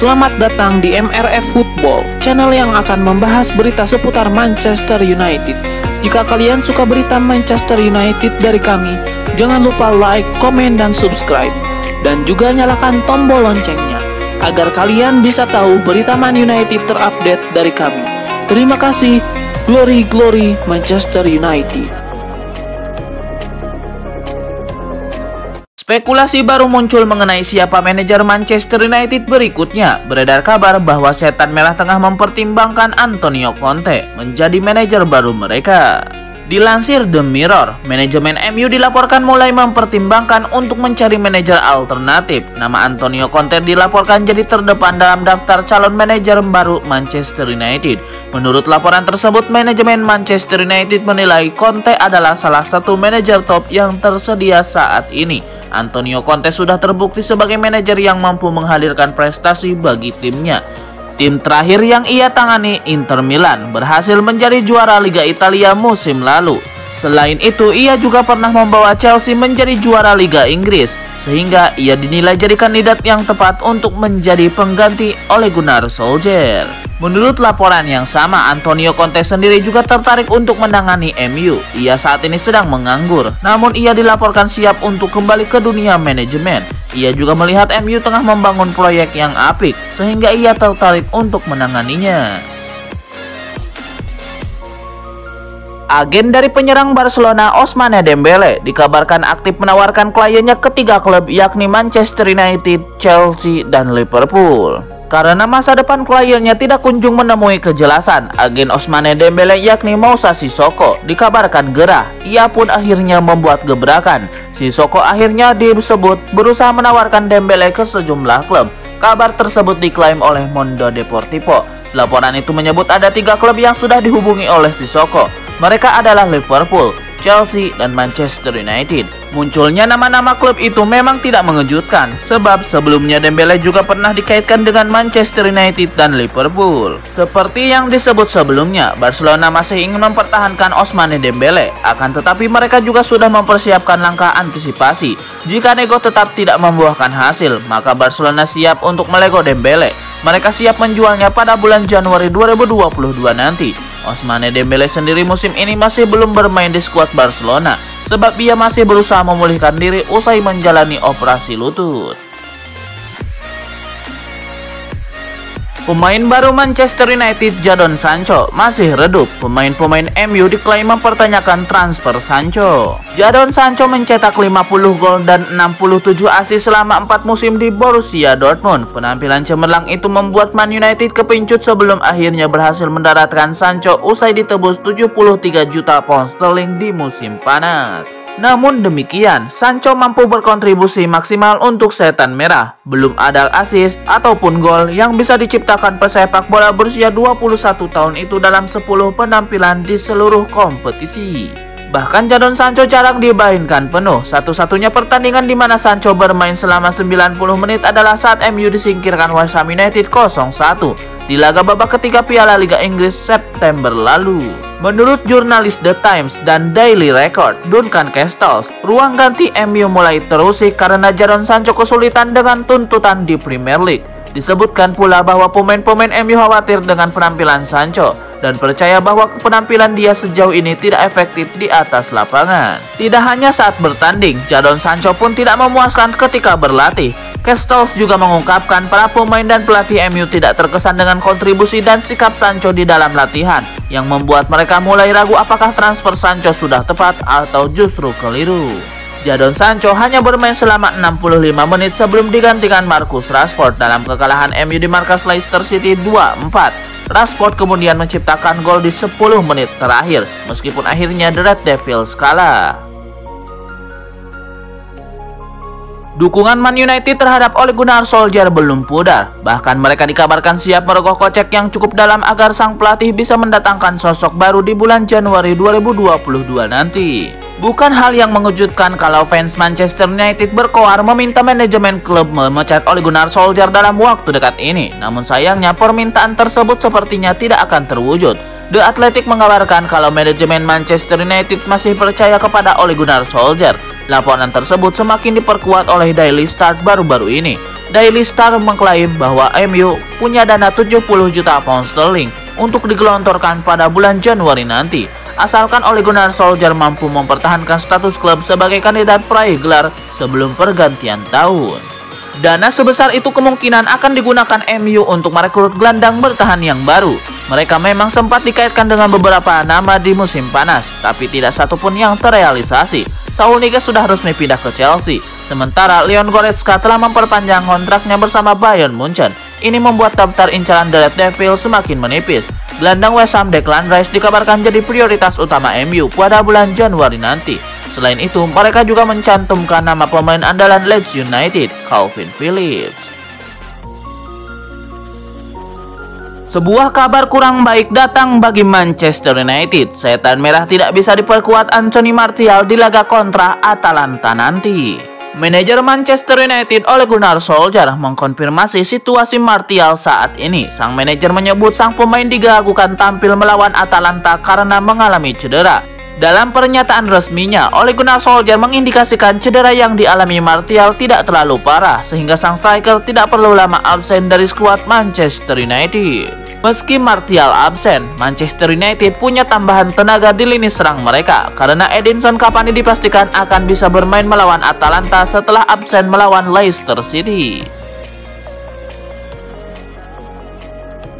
Selamat datang di MRF Football, channel yang akan membahas berita seputar Manchester United. Jika kalian suka berita Manchester United dari kami, jangan lupa like, komen, dan subscribe. Dan juga nyalakan tombol loncengnya, agar kalian bisa tahu berita Man United terupdate dari kami. Terima kasih, Glory Glory Manchester United. Spekulasi baru muncul mengenai siapa manajer Manchester United berikutnya. Beredar kabar bahwa Setan Merah tengah mempertimbangkan Antonio Conte menjadi manajer baru mereka. Dilansir The Mirror, manajemen MU dilaporkan mulai mempertimbangkan untuk mencari manajer alternatif. Nama Antonio Conte dilaporkan jadi terdepan dalam daftar calon manajer baru Manchester United. Menurut laporan tersebut, manajemen Manchester United menilai Conte adalah salah satu manajer top yang tersedia saat ini. Antonio Conte sudah terbukti sebagai manajer yang mampu menghadirkan prestasi bagi timnya. Tim terakhir yang ia tangani, Inter Milan, berhasil menjadi juara Liga Italia musim lalu. Selain itu, ia juga pernah membawa Chelsea menjadi juara Liga Inggris, sehingga ia dinilai jadi kandidat yang tepat untuk menjadi pengganti Ole Gunnar Solskjaer. Menurut laporan yang sama, Antonio Conte sendiri juga tertarik untuk menangani MU. Ia saat ini sedang menganggur, namun ia dilaporkan siap untuk kembali ke dunia manajemen. Ia juga melihat MU tengah membangun proyek yang apik, sehingga ia tertarik untuk menanganinya. Agen dari penyerang Barcelona Ousmane Dembele dikabarkan aktif menawarkan kliennya ke 3 klub, yakni Manchester United, Chelsea, dan Liverpool. Karena masa depan kliennya tidak kunjung menemui kejelasan, agen Ousmane Dembele yakni Moussa Sissoko dikabarkan gerah. Ia pun akhirnya membuat gebrakan. Sissoko akhirnya disebut berusaha menawarkan Dembele ke sejumlah klub. Kabar tersebut diklaim oleh Mundo Deportivo. Laporan itu menyebut ada 3 klub yang sudah dihubungi oleh Sissoko. Mereka adalah Liverpool, Chelsea, dan Manchester United. Munculnya nama-nama klub itu memang tidak mengejutkan, sebab sebelumnya Dembele juga pernah dikaitkan dengan Manchester United dan Liverpool. Seperti yang disebut sebelumnya, Barcelona masih ingin mempertahankan Ousmane Dembele, akan tetapi mereka juga sudah mempersiapkan langkah antisipasi. Jika nego tetap tidak membuahkan hasil, maka Barcelona siap untuk melego Dembele. Mereka siap menjualnya pada bulan Januari 2022 nanti. Ousmane Dembele sendiri musim ini masih belum bermain di skuad Barcelona, sebab ia masih berusaha memulihkan diri usai menjalani operasi lutut. Pemain baru Manchester United Jadon Sancho masih redup. Pemain-pemain MU diklaim mempertanyakan transfer Sancho. Jadon Sancho mencetak 50 gol dan 67 assist selama 4 musim di Borussia Dortmund. Penampilan cemerlang itu membuat Man United kepincut sebelum akhirnya berhasil mendaratkan Sancho usai ditebus 73 juta pound sterling di musim panas. Namun demikian, Sancho mampu berkontribusi maksimal untuk Setan Merah. Belum ada assist ataupun gol yang bisa diciptakan pesepak bola berusia 21 tahun itu dalam 10 penampilan di seluruh kompetisi. Bahkan Jadon Sancho jarang dimainkan penuh. Satu-satunya pertandingan di mana Sancho bermain selama 90 menit adalah saat MU disingkirkan West Ham United 0-1 di laga babak ketiga Piala Liga Inggris September lalu. Menurut jurnalis The Times dan Daily Record, Duncan Castells, ruang ganti MU mulai terusik karena Jadon Sancho kesulitan dengan tuntutan di Premier League. Disebutkan pula bahwa pemain-pemain MU khawatir dengan penampilan Sancho dan percaya bahwa penampilan dia sejauh ini tidak efektif di atas lapangan. Tidak hanya saat bertanding, Jadon Sancho pun tidak memuaskan ketika berlatih. Castells juga mengungkapkan para pemain dan pelatih MU tidak terkesan dengan kontribusi dan sikap Sancho di dalam latihan, yang membuat mereka mulai ragu apakah transfer Sancho sudah tepat atau justru keliru. Jadon Sancho hanya bermain selama 65 menit sebelum digantikan Marcus Rashford dalam kekalahan MU di markas Leicester City 2-4. Rashford kemudian menciptakan gol di 10 menit terakhir, meskipun akhirnya The Red Devils kalah. Dukungan Man United terhadap Ole Gunnar Solskjaer belum pudar. Bahkan mereka dikabarkan siap merogoh kocek yang cukup dalam agar sang pelatih bisa mendatangkan sosok baru di bulan Januari 2022 nanti. Bukan hal yang mengejutkan kalau fans Manchester United berkoar meminta manajemen klub memecat Ole Gunnar Solskjaer dalam waktu dekat ini. Namun sayangnya permintaan tersebut sepertinya tidak akan terwujud. The Athletic mengabarkan kalau manajemen Manchester United masih percaya kepada Ole Gunnar Solskjaer. Laporan tersebut semakin diperkuat oleh Daily Star baru-baru ini. Daily Star mengklaim bahwa MU punya dana 70 juta pound sterling untuk digelontorkan pada bulan Januari nanti, asalkan Ole Gunnar Solskjaer mampu mempertahankan status klub sebagai kandidat peraih gelar sebelum pergantian tahun. Dana sebesar itu kemungkinan akan digunakan MU untuk merekrut gelandang bertahan yang baru. Mereka memang sempat dikaitkan dengan beberapa nama di musim panas, tapi tidak satupun yang terrealisasi. Saul Niguez sudah resmi pindah ke Chelsea, sementara Leon Goretzka telah memperpanjang kontraknya bersama Bayern Munchen. Ini membuat daftar incaran The Red Devils semakin menipis. Gelandang West Ham Declan Rice dikabarkan jadi prioritas utama MU pada bulan Januari nanti. Selain itu, mereka juga mencantumkan nama pemain andalan Leeds United, Calvin Phillips. Sebuah kabar kurang baik datang bagi Manchester United. Setan merah tidak bisa diperkuat Anthony Martial di laga kontra Atalanta nanti. Manajer Manchester United Ole Gunnar Solskjaer mengkonfirmasi situasi Martial saat ini. Sang manajer menyebut sang pemain diragukan tampil melawan Atalanta karena mengalami cedera. Dalam pernyataan resminya, Ole Gunnar Solskjaer mengindikasikan cedera yang dialami Martial tidak terlalu parah, sehingga sang striker tidak perlu lama absen dari skuad Manchester United. Meski Martial absen, Manchester United punya tambahan tenaga di lini serang mereka, karena Edinson Cavani dipastikan akan bisa bermain melawan Atalanta setelah absen melawan Leicester City.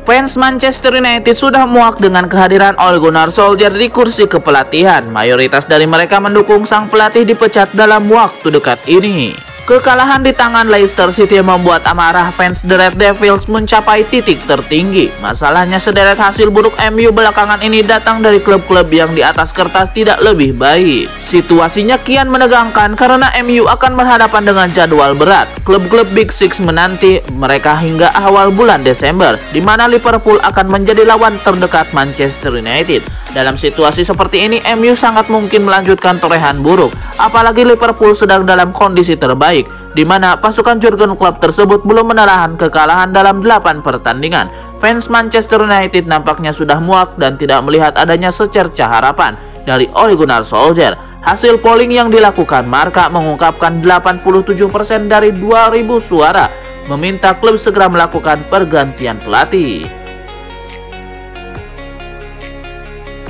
Fans Manchester United sudah muak dengan kehadiran Ole Gunnar Solskjaer di kursi kepelatihan. Mayoritas dari mereka mendukung sang pelatih dipecat dalam waktu dekat ini. Kekalahan di tangan Leicester City membuat amarah fans The Red Devils mencapai titik tertinggi. Masalahnya sederet hasil buruk MU belakangan ini datang dari klub-klub yang di atas kertas tidak lebih baik. Situasinya kian menegangkan karena MU akan berhadapan dengan jadwal berat. Klub-klub Big Six menanti mereka hingga awal bulan Desember, di mana Liverpool akan menjadi lawan terdekat Manchester United. Dalam situasi seperti ini, MU sangat mungkin melanjutkan torehan buruk, apalagi Liverpool sedang dalam kondisi terbaik, di mana pasukan Jurgen Klopp tersebut belum menahan kekalahan dalam 8 pertandingan. Fans Manchester United nampaknya sudah muak dan tidak melihat adanya secerca harapan dari Ole Gunnar Solskjaer. Hasil polling yang dilakukan Marca mengungkapkan 87% dari 2000 suara meminta klub segera melakukan pergantian pelatih.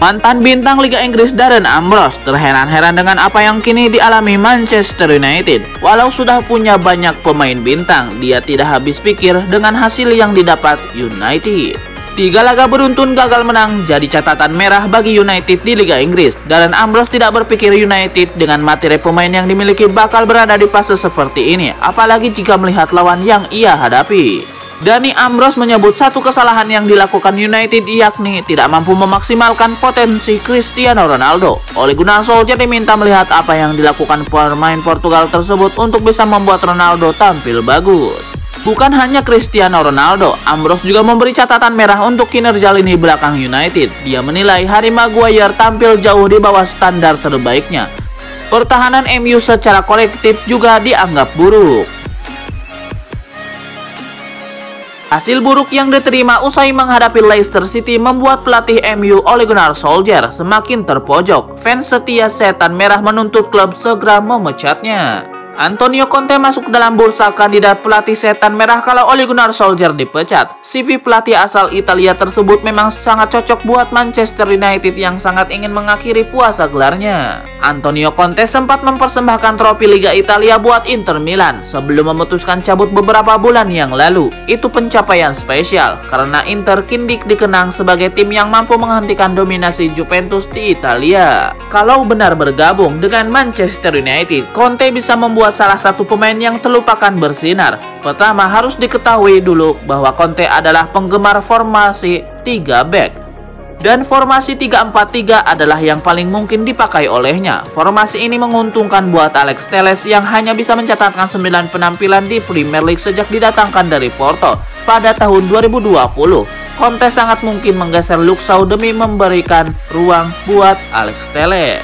Mantan bintang Liga Inggris Darren Ambrose terheran-heran dengan apa yang kini dialami Manchester United. Walau sudah punya banyak pemain bintang, dia tidak habis pikir dengan hasil yang didapat United. 3 laga beruntun gagal menang jadi catatan merah bagi United di Liga Inggris. Darren Ambrose tidak berpikir United dengan materi pemain yang dimiliki bakal berada di fase seperti ini, apalagi jika melihat lawan yang ia hadapi. Danny Ambrose menyebut satu kesalahan yang dilakukan United yakni tidak mampu memaksimalkan potensi Cristiano Ronaldo. Ole Gunnar Solskjaer diminta melihat apa yang dilakukan pemain Portugal tersebut untuk bisa membuat Ronaldo tampil bagus. Bukan hanya Cristiano Ronaldo, Ambrose juga memberi catatan merah untuk kinerja lini belakang United. Dia menilai Harry Maguire tampil jauh di bawah standar terbaiknya. Pertahanan MU secara kolektif juga dianggap buruk. Hasil buruk yang diterima usai menghadapi Leicester City membuat pelatih MU Ole Gunnar Solskjaer semakin terpojok. Fans setia setan merah menuntut klub segera memecatnya. Antonio Conte masuk dalam bursa kandidat pelatih setan merah kalau Ole Gunnar Solskjaer dipecat. CV pelatih asal Italia tersebut memang sangat cocok buat Manchester United yang sangat ingin mengakhiri puasa gelarnya. Antonio Conte sempat mempersembahkan trofi Liga Italia buat Inter Milan sebelum memutuskan cabut beberapa bulan yang lalu. Itu pencapaian spesial karena Inter kini dikenang sebagai tim yang mampu menghentikan dominasi Juventus di Italia. Kalau benar bergabung dengan Manchester United, Conte bisa membuat salah satu pemain yang terlupakan bersinar. Pertama, harus diketahui dulu bahwa Conte adalah penggemar formasi 3 back. Dan formasi 3-4-3 adalah yang paling mungkin dipakai olehnya. Formasi ini menguntungkan buat Alex Telles yang hanya bisa mencatatkan 9 penampilan di Premier League sejak didatangkan dari Porto pada tahun 2020. Conte sangat mungkin menggeser Luke Shaw demi memberikan ruang buat Alex Telles.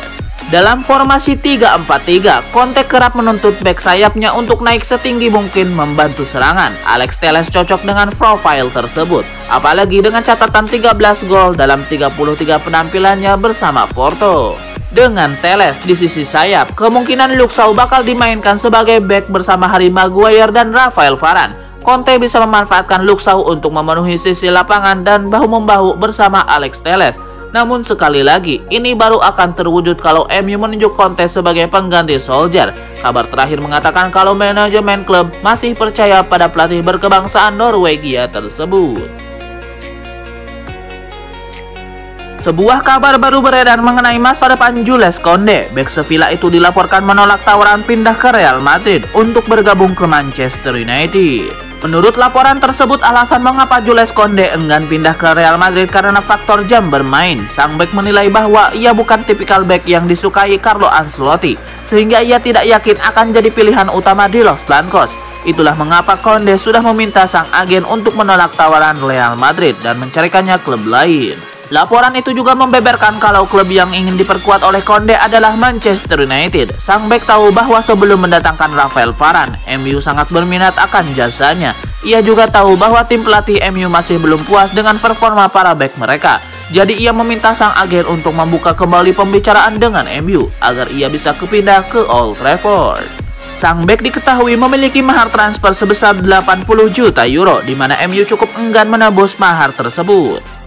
Dalam formasi 3-4-3, Conte kerap menuntut bek sayapnya untuk naik setinggi mungkin membantu serangan. Alex Telles cocok dengan profil tersebut, apalagi dengan catatan 13 gol dalam 33 penampilannya bersama Porto. Dengan Telles di sisi sayap, kemungkinan Luke Shaw bakal dimainkan sebagai bek bersama Harry Maguire dan Rafael Varane. Conte bisa memanfaatkan Luke Shaw untuk memenuhi sisi lapangan dan bahu-membahu bersama Alex Telles. Namun sekali lagi, ini baru akan terwujud kalau MU menunjuk Conte sebagai pengganti Solskjaer. Kabar terakhir mengatakan kalau manajemen klub masih percaya pada pelatih berkebangsaan Norwegia tersebut. Sebuah kabar baru beredar mengenai masa depan Jules Koundé. Bek Sevilla itu dilaporkan menolak tawaran pindah ke Real Madrid untuk bergabung ke Manchester United. Menurut laporan tersebut, alasan mengapa Jules Koundé enggan pindah ke Real Madrid karena faktor jam bermain. Sang bek menilai bahwa ia bukan tipikal bek yang disukai Carlo Ancelotti, sehingga ia tidak yakin akan jadi pilihan utama di Los Blancos. Itulah mengapa Koundé sudah meminta sang agen untuk menolak tawaran Real Madrid dan mencarikannya klub lain. Laporan itu juga membeberkan kalau klub yang ingin diperkuat oleh Koundé adalah Manchester United. Sang bek tahu bahwa sebelum mendatangkan Rafael Varane, MU sangat berminat akan jasanya. Ia juga tahu bahwa tim pelatih MU masih belum puas dengan performa para bek mereka. Jadi ia meminta sang agen untuk membuka kembali pembicaraan dengan MU agar ia bisa kepindah ke Old Trafford. Sang bek diketahui memiliki mahar transfer sebesar 80 juta euro, di mana MU cukup enggan menebus mahar tersebut.